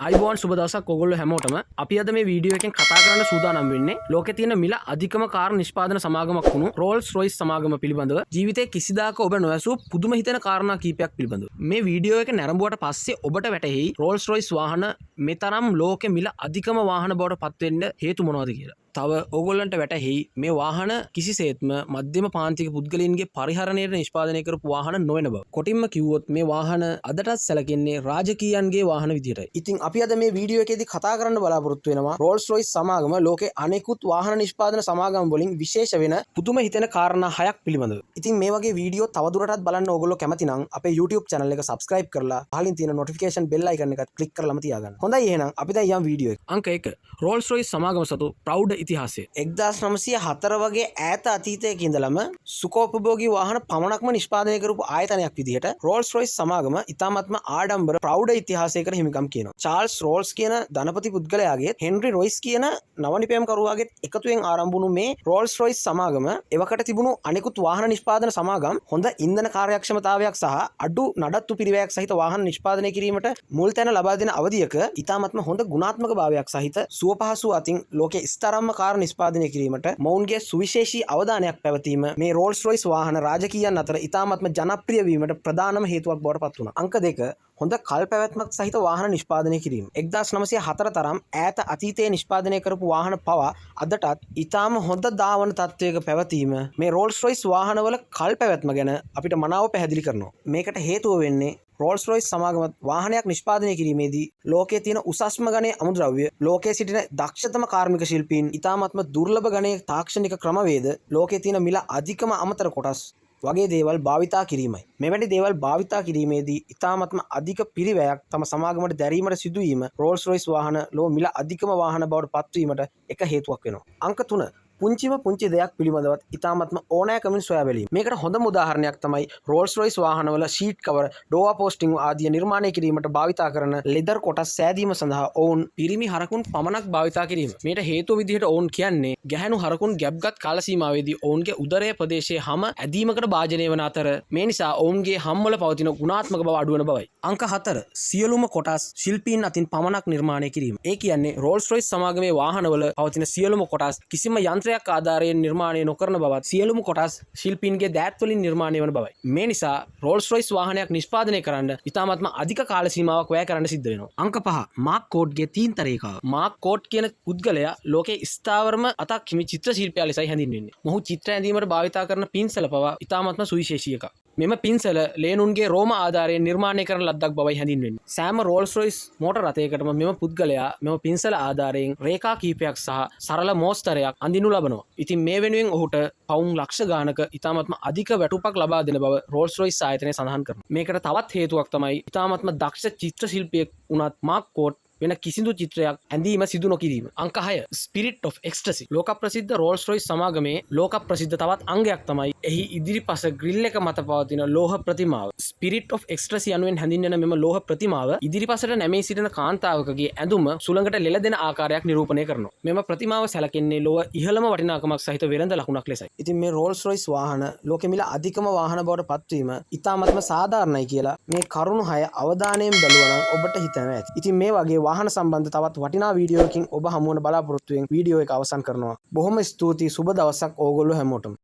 අයිබෝන් සුබ දවසක් ඔයගොල්ලෝ හැමෝටම. අපි අද මේ වීඩියෝ එකෙන් කතා කරන්න සූදානම් වෙන්නේ ලෝකේ තියෙන මිල අධිකම කාර් නිෂ්පාදන සමාගමක් වුණු රෝල්ස් රොයිස් සමාගම පිළිබඳව. ජීවිතේ කිසිදාක ඔබ නොඇසූ පුදුම හිතෙන කාරණා කීපයක් පිළිබඳව. මේ වීඩියෝ එක නැරඹුවට පස්සේ ඔබට වැටහෙයි රෝල්ස් රොයිස් වාහන මෙතරම් ලෝකේ මිල අධිකම වාහන බවට පත් වෙන්න හේතු මොනවද කියලා. තව ඕගොල්ලන්ට වැටහෙයි මේ වාහන කිසිසේත්ම මධ්‍යම පාන්තික පුද්ගලයන්ගේ පරිහරණයට නිෂ්පාදනය කරපු වාහන නොවන බව. කොටින්ම කිව්වොත් මේ වාහන අදටත් සැලකෙන්නේ රාජකීයන්ගේ වාහන විදිහටයි. ඉතින් අපි අද මේ වීඩියෝ එකේදී කතා කරන්න බලාපොරොත්තු වෙනවා රෝල්ස් රොයිස් සමාගම ලෝකේ අනෙකුත් වාහන නිෂ්පාදන සමාගම් වලින් විශේෂ වෙන පුදුම හිතෙන කාරණා 6ක් පිළිබඳව. ඉතින් මේ වගේ වීඩියෝ තවදුරටත් බලන්න ඕගොල්ලෝ කැමති නම් අපේ YouTube channel එක subscribe කරලා පහලින් තියෙන notification bell icon එකත් click කරලාම තියාගන්න. හොඳයි එහෙනම් අපි දැන් යම් වීඩියෝ එක. අංක 1 රෝල්ස් රොයිස් සමාගම සතු ප්‍රෞඩ ඉතිහාසය. 1904 වගේ ඈත අතීතයක ඉඳලම සුඛෝපභෝගී වාහන පමණක්ම නිෂ්පාදනය කරපු ආයතනයක් විදිහට රෝල්ස් රොයිස් සමාගම ඉතාමත්ම ආඩම්බර ප්‍රෞඩ ඉතිහාසයකට හිමිකම් කියනවා. චාල්ස් රෝල්ස් කියන ධනපති පුද්ගලයාගේ හෙන්රි රොයිස් කියන නවනිපැයම්කරුවාගේ එකතුවෙන් ආරම්භ වුණු මේ රෝල්ස් රොයිස් සමාගම එවකට තිබුණු අනෙකුත් වාහන නිෂ්පාදන සමාගම් හොඳ ඉන්ධන කාර්යක්ෂමතාවයක් සහ අඩු නඩත්තු පිරිවැයක් සහිත වාහන නිෂ්පාදනය කිරීමට මුල් තැන ලබා දෙන අවධියක ඉතාමත්ම හොඳ ගුණාත්මක භාවයක් සහිත සුවපහසු අතින් ලෝකයේ ස්තරම්ම කාර් නිෂ්පාදනය කිරීමට මොවුන්ගේ සුවිශේෂී අවධානයක් පැවතීම මේ රෝල්ස් රොයිස් වාහන රාජකීයන් අතර ඉතාමත්ම ජනප්‍රිය වීමට ප්‍රධානම හේතුවක් බවට පත් වුණා. අංක 2 හොඳ කල් පැවැත්මක් සහිත වාහන නිෂ්පාදනය කිරීම. 1904 තරම් ඈත අතීතයේ නිෂ්පාදනය කරපු වාහන පවා අදටත් ඉතාම හොඳ ධාවන තත්ත්වයක පැවතීම මේ රෝල්ස් රොයිස් වාහනවල කල් පැවැත්ම ගැන අපිට මනාව පැහැදිලි කරනවා. මේකට හේතුව වෙන්නේ රෝල්ස් රොයිස් සමාගම වාහනයක් නිෂ්පාදනය කිරීමේදී ලෝකයේ තියෙන උසස්ම ගණයේ අමුද්‍රව්‍ය, ලෝකයේ සිටින දක්ෂතම කාර්මික ශිල්පීන්, ඉතාමත්ම දුර්ලභ ගණයේ තාක්ෂණික ක්‍රමවේද, ලෝකයේ තියෙන මිල අධිකම අමතර කොටස් වගේ දේවල් භාවිතා කිරීමයි. මෙවැනි දේවල් භාවිතා කිරීමේදී ඉතාමත්ම අධික පිරිවැයක් තම සමාගමට දැරීමට සිදුවීම රෝල්ස් රොයිස් වාහන ලෝ මිල අධිකම වාහන බවට පත්වීමට එක හේතුවක් වෙනවා. අංක 3 පුංචි දෙයක් පිළිබඳවත් ඉතාමත්ම ඕනෑකමින් සොයා බැලීම. මේකට හොඳම උදාහරණයක් තමයි Rolls Royce වාහනවල sheet cover, door පෝස්ටිං ආදිය නිර්මාණය කිරීමට භාවිතා කරන ලෙදර් කොටස් සෑදීම සඳහා ඔවුන් පිරිමි හරකුන් පමණක් භාවිතා කිරීම. මේට හේතුව විදිහට ඔවුන් කියන්නේ ගැහැණු හරකුන් ගැබ්ගත් කාල සීමාවේදී ඔවුන්ගේ උදරය ප්‍රදේශයේ හැම ඇදීමකට භාජනය වන අතර මේ නිසා ඔවුන්ගේ හම්වල පවතින ගුණාත්මක බව අඩු වෙන බවයි. අංක 4 සියලුම කොටස් ශිල්පීන් අතින් පමණක් නිර්මාණය කිරීම. ඒ කියන්නේ රෝල්ස් රොයිස් සමාගමේ වාහනවල පවතින සියලුම කොටස් කිසිම යන්ත්‍රයක් ආධාරයෙන් නිර්මාණය නොකරන බවත් සියලුම කොටස් ශිල්පීන්ගේ දෑත් වලින් නිර්මාණය වන බවයි. මේ නිසා රෝල්ස් රොයිස් වාහනයක් නිෂ්පාදනය කරන්න ඉතාමත්ම අධික කාල සීමාවක් වැය කරන්න සිද්ධ වෙනවා. අංක 5 මාක් කෝඩ්ගේ තීන්ත රේඛාව. මාක් කෝඩ් කියන පුද්ගලයා ලෝකේ ස්ථාවරම අතක් හිමි චිත්‍ර ශිල්පියා ලෙසයි හැඳින්වෙන්නේ. මොහු චිත්‍ර ඇඳීමට භාවිතා කරන පින්සල පවා ඉතාමත්ම සුවිශේෂී එකක්. මෙම පින්සල ලේනුන්ගේ රෝම ආධාරයෙන් නිර්මාණය කරන ලද්දක් බවයි හැඳින්වෙන්නේ. සෑම රෝල්ස් රොයිස් මෝටර් රථයකටම මෙම පුද්ගලයා මෙම පින්සල ආධාරයෙන් රේඛා කීපයක් සහ සරල මෝස්තරයක් අඳිනු ලබනවා. ඉතින් මේ වෙනුවෙන් ඔහුට පවුම් ලක්ෂ ගානක ඉතාමත්ම අධික වැටුපක් ලබා දෙන බව රෝල්ස් රොයිස් ආයතනය සඳහන් කරනවා. මේකට තවත් හේතුවක් තමයි ඉතාමත්ම දක්ෂ චිත්‍ර ශිල්පියෙක් වුණත් මාක් කෝඩ් වෙන කිසිදු චිත්‍රයක් ඇඳීම සිදු නොකිරීම. අංක 6 ස්පිරිට් ඔෆ් එක්ස්ටසි. ලෝක ප්‍රසිද්ධ රෝල්ස් රොයිස් සමාගමේ ලෝක ප්‍රසිද්ධ තවත් අංගයක් තමයි එහි ඉදිරිපස ග්‍රිල් එක මත පවතින ලෝහ ප්‍රතිමාව. ස්පිරිට් ඔෆ් එක්ස්ටසි යනුවෙන් හැඳින්වෙන මෙම ලෝහ ප්‍රතිමාව ඉදිරිපසට නැමී සිටින කාන්තාවකගේ ඇඳුම සුළඟට ලෙලදෙන ආකාරයක් නිරූපණය කරනවා. මෙම ප්‍රතිමාව සැලකෙන්නේ ලෝක ඉහළම වටිනාකමක් සහිත වෙළඳ ලකුණක් ලෙසයි. ඉතින් මේ රෝල්ස් රොයිස් වාහන ලෝකෙ මිල අධිකම වාහන බවට පත්වීම ඉතාමත්ම සාධාරණයි කියලා මේ කරුණු 6 අවධානයෙන් බැලුවා නම් ඔබට හිතෙනවා ඇති. ඉතින් මේ වගේ වාහන සම්බන්ධ තවත් වටිනා වීඩියෝ එකකින් ඔබ හමු වන බලාපොරොත්තු වෙන වීඩියෝ එක අවසන් කරනවා. බොහොම ස්තුතියි. සුබ දවසක් ඕගොල්ලෝ හැමෝටම.